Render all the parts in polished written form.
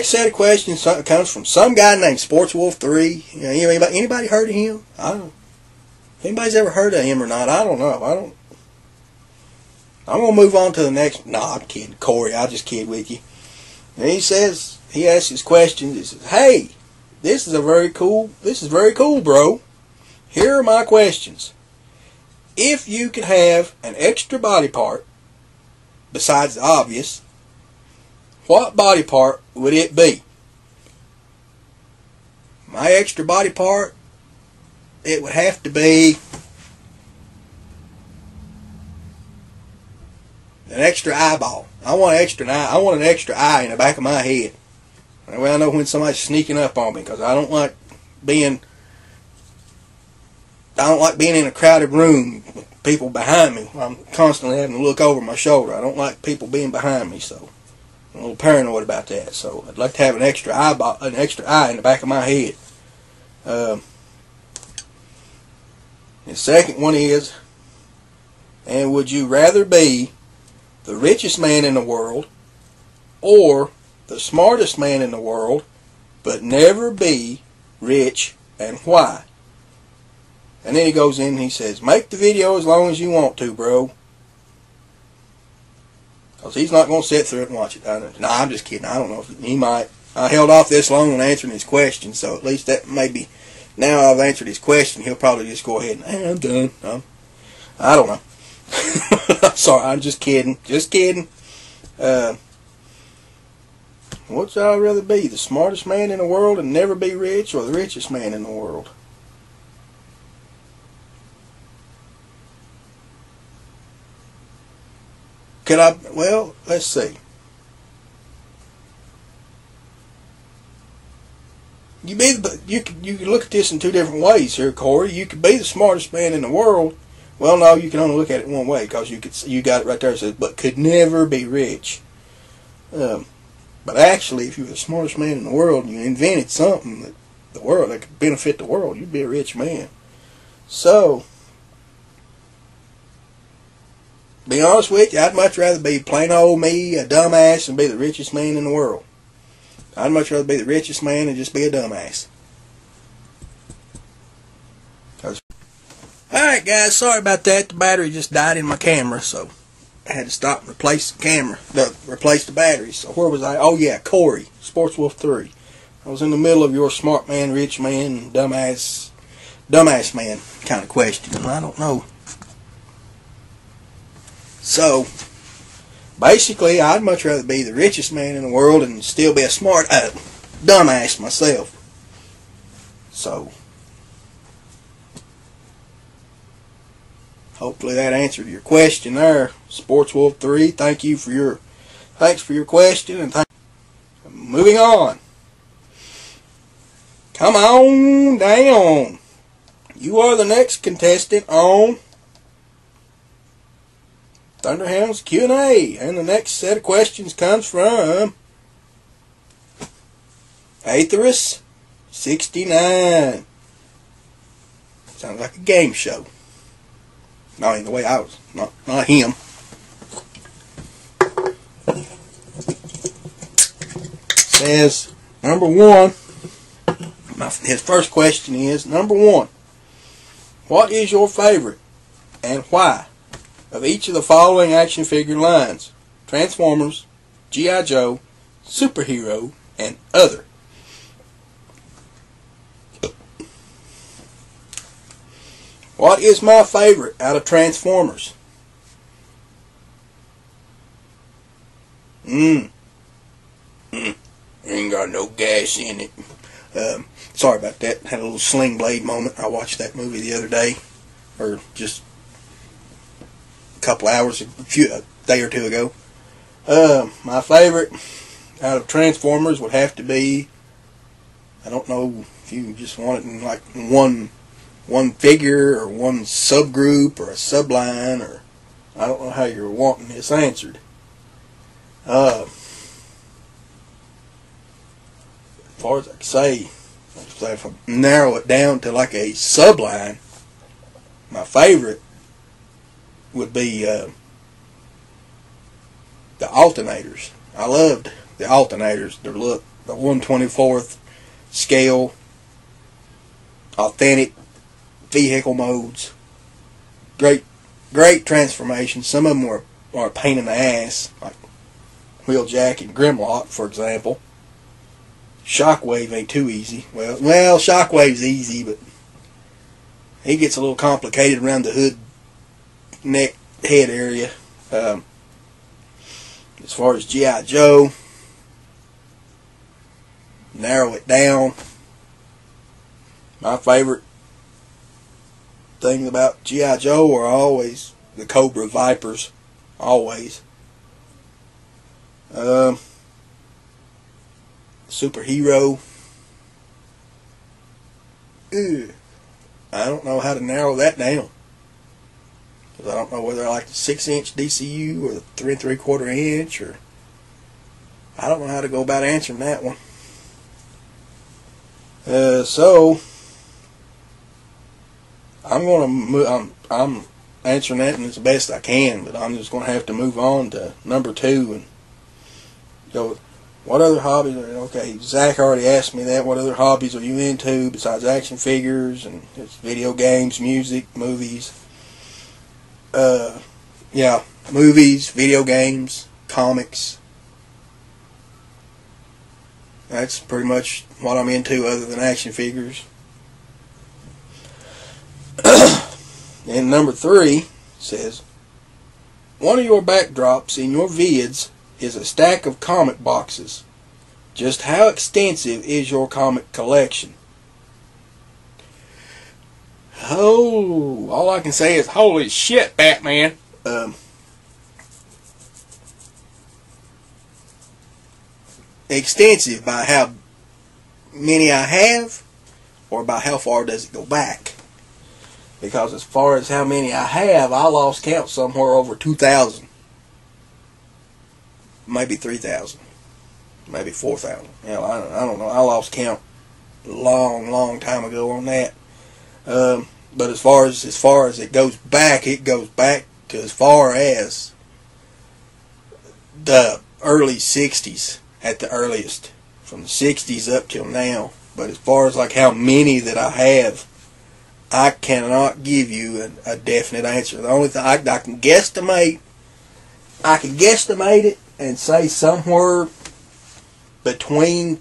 next set of questions comes from some guy named SportsWolf3. You know, anybody heard of him? I don't know. If anybody's ever heard of him or not, I don't know. I'm going to move on to the next. No, I'm kidding. Corey, I'll just kid with you. And he asks his questions. He says, hey, this is very cool, bro. Here are my questions. If you could have an extra body part, besides the obvious, what body part would it be? My extra body part, it would have to be an extra eyeball. I want an extra eye in the back of my head. That way I know when somebody's sneaking up on me, because I don't like being in a crowded room with people behind me. I'm constantly having to look over my shoulder. I don't like people being behind me, so I'm a little paranoid about that. So I'd like to have an extra eye in the back of my head. The second one is, and would you rather be the richest man in the world or the smartest man in the world, but never be rich, and why? And then he goes in and he says, make the video as long as you want to, bro. Because he's not going to sit through it and watch it. No, I'm just kidding. I don't know if he might. I held off this long on answering his question, so at least that maybe now I've answered his question, he'll probably just go ahead and, I'm done. I don't know. Sorry, I'm just kidding. Just kidding. What would I rather be? The smartest man in the world and never be rich, or the richest man in the world? Well, let's see. You could look at this in two different ways here, Corey. You could be the smartest man in the world. Well, no, you can only look at it one way, because you got it right there. It says, but could never be rich. But actually, if you were the smartest man in the world and you invented something that could benefit the world, you'd be a rich man. So, to be honest with you, I'd much rather be plain old me, a dumbass, and be the richest man in the world. I'd much rather be the richest man and just be a dumbass. Alright guys, sorry about that. The battery just died in my camera, so I had to stop and replace the battery. So where was I? Oh yeah, Corey, SportsWolf3. I was in the middle of your smart man, rich man, dumbass man kind of question. I don't know. So, basically, I'd much rather be the richest man in the world and still be a smart dumbass myself. So, hopefully that answered your question there, SportsWolf3. Thanks for your question, and moving on. Come on down. You are the next contestant on Thunderhound's Q&A, and the next set of questions comes from Aetherus69. Sounds like a game show. No, in the way I was, not him. Says, number one, his first question is, number one, what is your favorite and why of each of the following action figure lines? Transformers, G.I. Joe, Superhero, and Other. What is my favorite out of Transformers? Ain't got no gas in it. Sorry about that. Had a little Sling Blade moment. I watched that movie the other day, or just a couple hours, a day or two ago. My favorite out of Transformers would have to be, I don't know if you just want it in like one figure or one subgroup or a subline, or I don't know how you're wanting this answered. As far as I can say, if I narrow it down to like a subline, my favorite would be the alternators. I loved the alternators, their look, the 1/24th scale, authentic vehicle modes. Great transformations. Some of them are a pain in the ass, like Wheeljack and Grimlock, for example. Shockwave ain't too easy. Well, Shockwave's easy, but he gets a little complicated around the hood, neck, head area. As far as G.I. Joe, narrow it down. My favorite thing about G.I. Joe are always the Cobra Vipers. Always. Superhero. Ew. I don't know how to narrow that down. Because I don't know whether I like the 6-inch DCU or the 3 3/4 inch, or I don't know how to go about answering that one. So I'm answering that as best I can, but I'm just going to have to move on to number 2 and go. What other hobbies? Okay, Zach already asked me that. What other hobbies are you into besides action figures and video games, music, movies? Yeah, movies, video games, comics. That's pretty much what I'm into other than action figures. And number 3 says, one of your backdrops in your vids is a stack of comic boxes. Just how extensive is your comic collection? Oh, all I can say is, holy shit, Batman. Extensive by how many I have, or by how far does it go back? Because as far as how many I have, I lost count somewhere over 2,000. Maybe 3,000. Maybe 4,000. Hell, I don't know. I lost count a long time ago on that. But as far as it goes back to as far as the early 60s at the earliest. From the 60s up till now. But as far as like how many that I have, I cannot give you a definite answer. The only thing I can guesstimate it and say somewhere between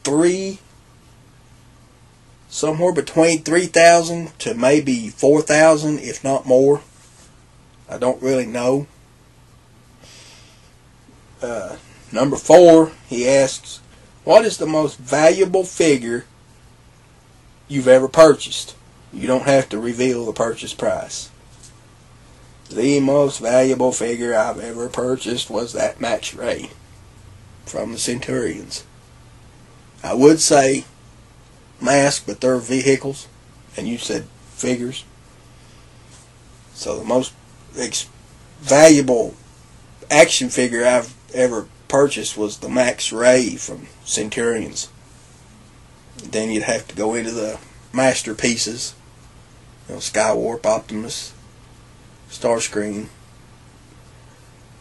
3,000 to maybe 4,000, if not more. I don't really know. Number 4, he asks, what is the most valuable figure you've ever purchased? You don't have to reveal the purchase price. The most valuable figure I've ever purchased was that Max Ray from the Centurions. I would say mask, but they're vehicles, and you said figures. So the most valuable action figure I've ever purchased was the Max Ray from Centurions. Then you'd have to go into the masterpieces. Skywarp, Optimus, Starscream.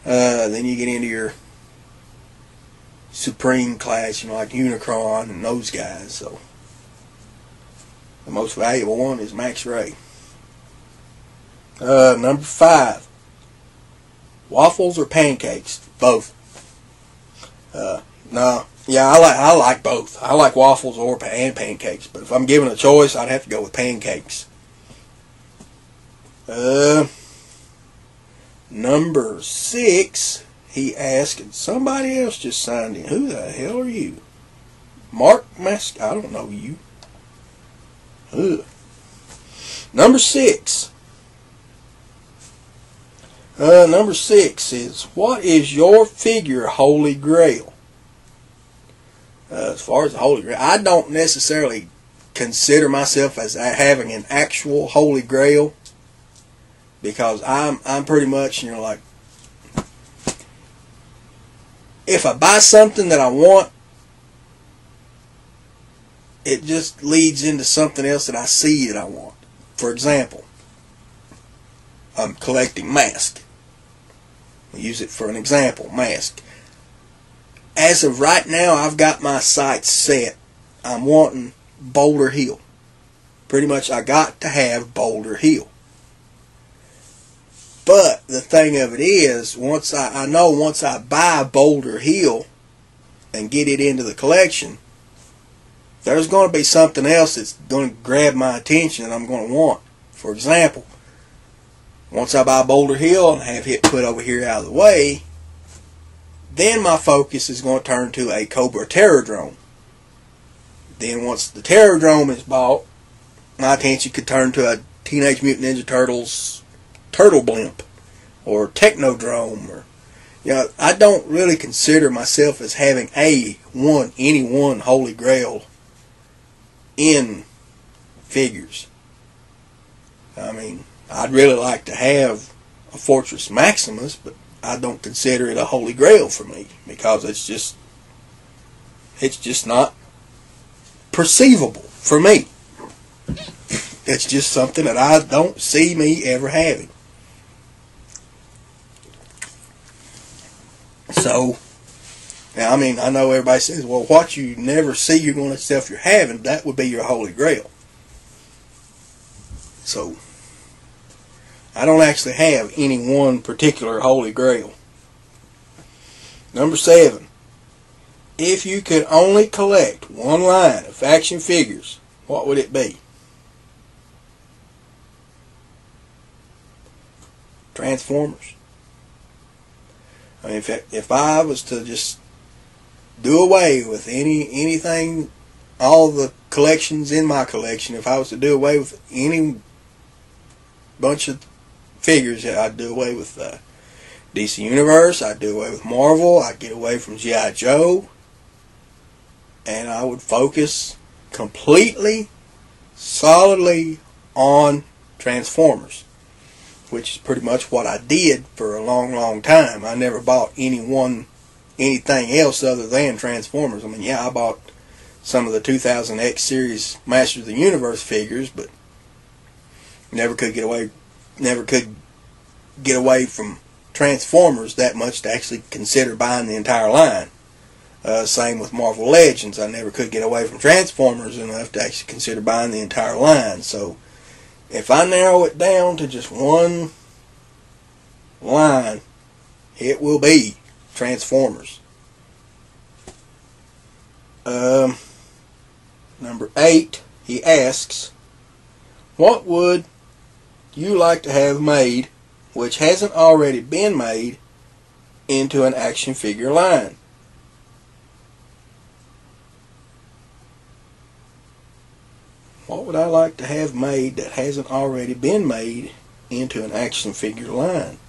Then you get into your Supreme class, like Unicron and those guys. So the most valuable one is Max Ray. Number 5. Waffles or pancakes? Both. No. Yeah, I like both. I like waffles and pancakes. But if I'm given a choice, I'd have to go with pancakes. Number 6, he asked, and somebody else just signed in. Who the hell are you? Mark Mask? I don't know you. Ugh. Number 6. Number 6 is, what is your figure holy grail? As far as the holy grail, I don't necessarily consider myself as having an actual holy grail. Because I'm pretty much, like, if I buy something that I want, it just leads into something else that I see that I want. For example, I'm collecting mask. We'll use it for an example, mask. as of right now, I've got my sights set. I'm wanting Boulder Hill. Pretty much, I got to have Boulder Hill. But the thing of it is, once I buy Boulder Hill and get it into the collection, there's going to be something else that's going to grab my attention that I'm going to want. For example, once I buy Boulder Hill and have it put over here out of the way, then my focus is going to turn to a Cobra Terrordrome. Then once the Terrordrome is bought, my attention could turn to a Teenage Mutant Ninja Turtles Turtle Blimp or Technodrome, or I don't really consider myself as having any one holy grail in figures. I mean, I'd really like to have a Fortress Maximus, but I don't consider it a holy grail for me because it's just not perceivable for me. It's just something that I don't see me ever having. So, now, I mean, I know everybody says, well, what you never see your own stuff you're having, that would be your holy grail. So, I don't actually have any one particular holy grail. Number 7. If you could only collect one line of action figures, what would it be? Transformers. I mean, if I was to just do away with anything, all the collections in my collection, if I was to do away with any bunch of figures, I'd do away with DC Universe, I'd do away with Marvel, I'd get away from G.I. Joe, and I would focus completely, solidly on Transformers, which is pretty much what I did for a long time. I never bought anything else other than Transformers. I mean, yeah, I bought some of the 2000 X series Masters of the Universe figures, but never could get away from Transformers that much to actually consider buying the entire line. Same with Marvel Legends. I never could get away from Transformers enough to actually consider buying the entire line. So if I narrow it down to just one line, it will be Transformers. Number 8, he asks, what would you like to have made, which hasn't already been made, into an action figure line? What would I like to have made that hasn't already been made into an action figure line?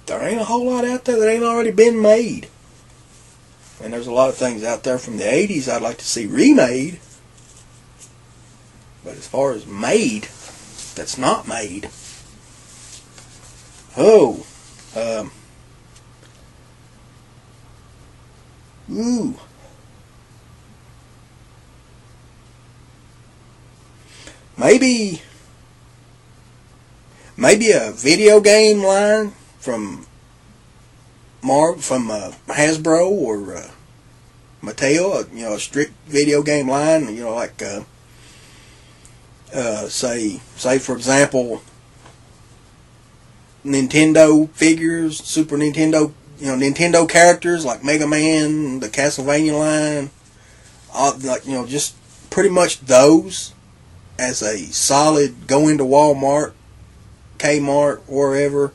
There ain't a whole lot out there that ain't already been made. And there's a lot of things out there from the 80s I'd like to see remade. But as far as made, that's not made. Maybe a video game line from Hasbro or Mattel, a strict video game line, like say for example, Nintendo figures, Super Nintendo, Nintendo characters like Mega Man, the Castlevania line, just pretty much those as a solid go into Walmart, Kmart, wherever,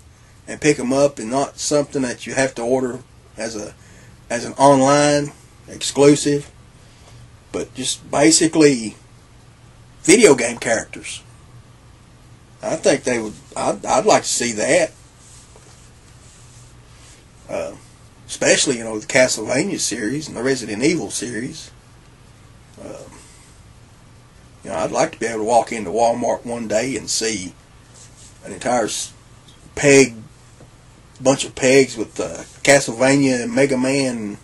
and pick them up, and not something that you have to order as an online exclusive, but just basically video game characters. I think they would. I'd like to see that, especially the Castlevania series and the Resident Evil series. I'd like to be able to walk into Walmart one day and see an entire bunch of pegs with Castlevania and Mega Man,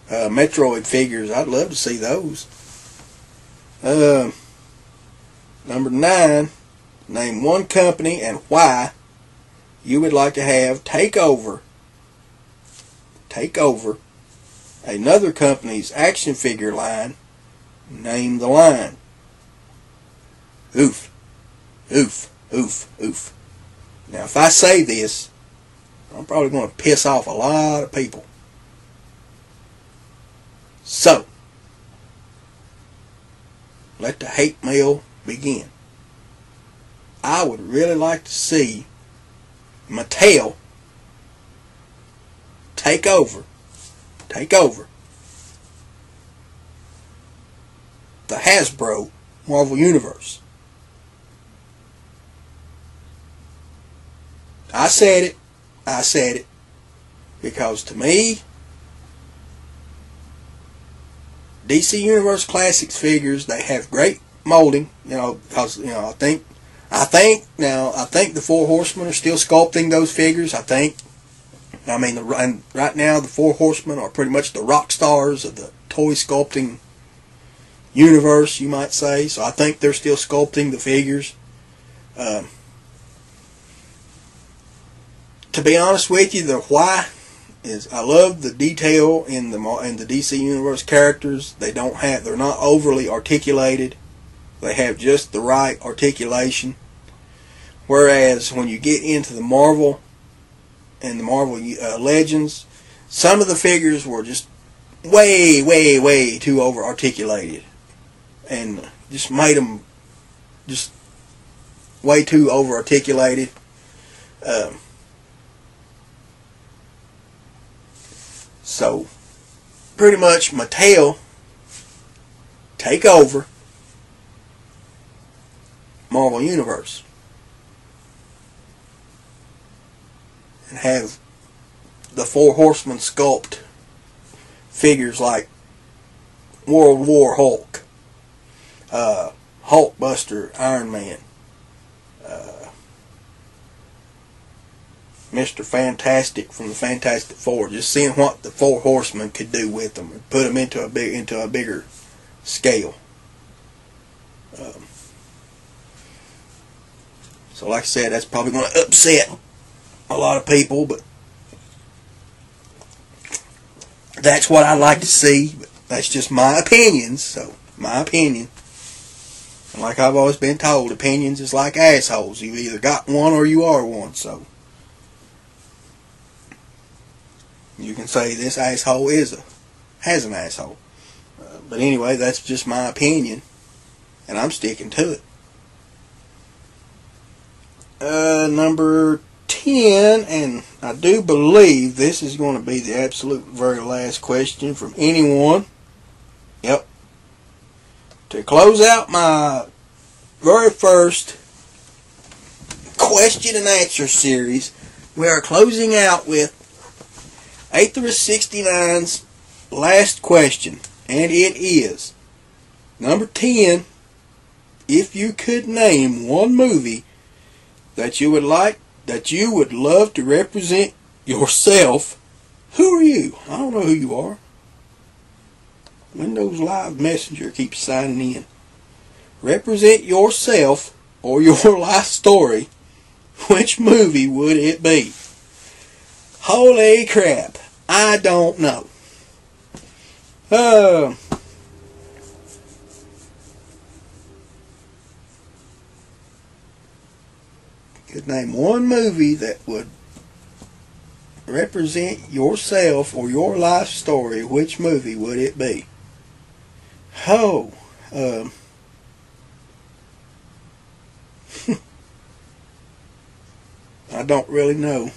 Metroid figures. I'd love to see those. Number 9, Name one company and why you would like to have take over another company's action figure line. Name the line. Oof. Oof. Oof. Oof. Now, if I say this, I'm probably going to piss off a lot of people. So, let the hate mail begin. I would really like to see Mattel take over the Hasbro Marvel Universe. I said it because to me, DC Universe Classics figures, they have great molding, because I think the Four Horsemen are still sculpting those figures. Right now the Four Horsemen are pretty much the rock stars of the toy sculpting universe, you might say. So I think they're still sculpting the figures. To be honest with you, the why is I love the detail in the DC Universe characters. They're not overly articulated. They have just the right articulation. Whereas when you get into the Marvel and the Marvel Legends, some of the figures were just way, way, way too over articulated, and just made them just way too over articulated. So, pretty much Mattel take over Marvel Universe and have the Four Horsemen sculpt figures like World War Hulk, Hulkbuster, Iron Man, Mr. Fantastic from the Fantastic Four. Just seeing what the Four Horsemen could do with them and put them into a bigger scale. So like I said, that's probably going to upset a lot of people, but that's what I'd like to see. But that's just my opinions. So, my opinion. And like I've always been told, opinions is like assholes. You either got one or you are one. So, you can say this asshole has an asshole. But anyway, that's just my opinion, and I'm sticking to it. Number 10, and I do believe this is going to be the absolute very last question from anyone. Yep. To close out my very first question and answer series, we are closing out with Aetherus 69's last question, and it is number 10. If you could name one movie that you would love to represent yourself, who are you? I don't know who you are. Windows Live Messenger keeps signing in. Represent yourself or your life story. Which movie would it be? Holy crap. I don't know. Could name one movie that would represent yourself or your life story, which movie would it be? Oh, I don't really know.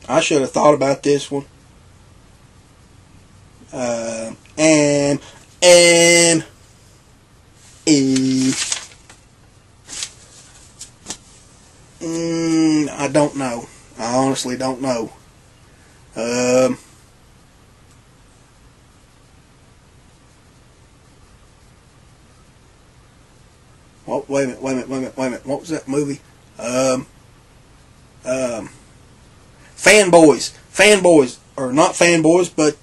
I should have thought about this one. I don't know. I honestly don't know. Wait a minute. What was that movie? Fanboys, or not fanboys, but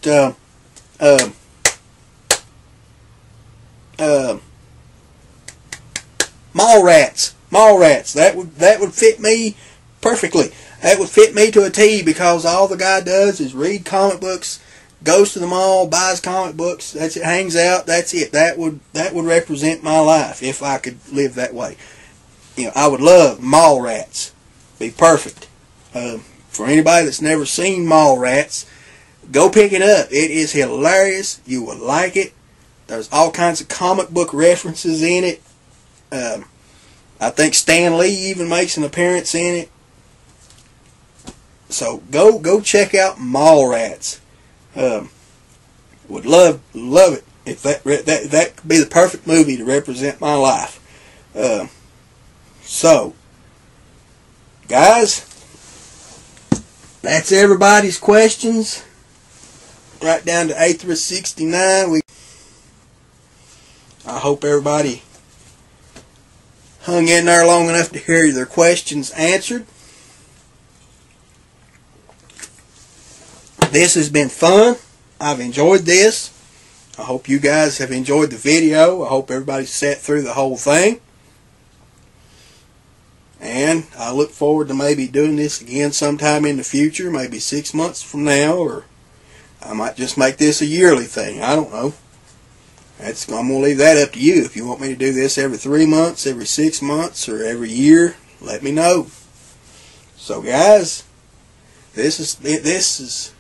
Mall rats. Mall rats. That would fit me perfectly. That would fit me to a T, because all the guy does is read comic books, goes to the mall, buys comic books. That's it. Hangs out. That's it. That would represent my life if I could live that way. You know, I would love mall rats. Be perfect. For anybody that's never seen Mall Rats, go pick it up. It is hilarious. You will like it. There's all kinds of comic book references in it. I think Stan Lee even makes an appearance in it. So go check out Mall Rats. Would love it if that could be the perfect movie to represent my life. So, guys, that's everybody's questions. Right down to Aethra 69. I hope everybody hung in there long enough to hear their questions answered. This has been fun. I've enjoyed this. I hope you guys have enjoyed the video. I hope everybody sat through the whole thing. And I look forward to maybe doing this again sometime in the future, maybe 6 months from now, or I might just make this a yearly thing. I don't know. I'm going to leave that up to you. If you want me to do this every 3 months, every 6 months, or every year, let me know. So, guys, this is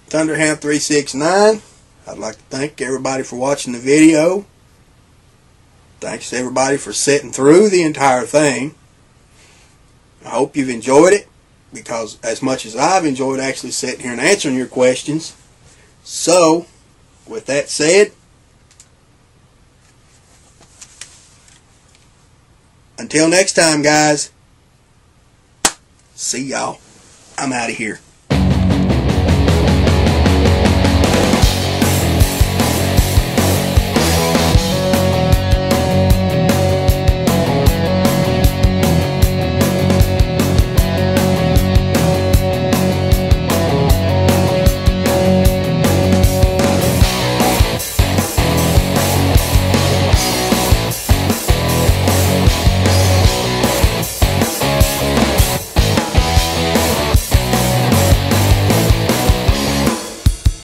Thunderhound 369. I'd like to thank everybody for watching the video. Thanks to everybody for sitting through the entire thing. I hope you've enjoyed it, because as much as I've enjoyed actually sitting here and answering your questions. So, with that said, until next time, guys, see y'all. I'm out of here.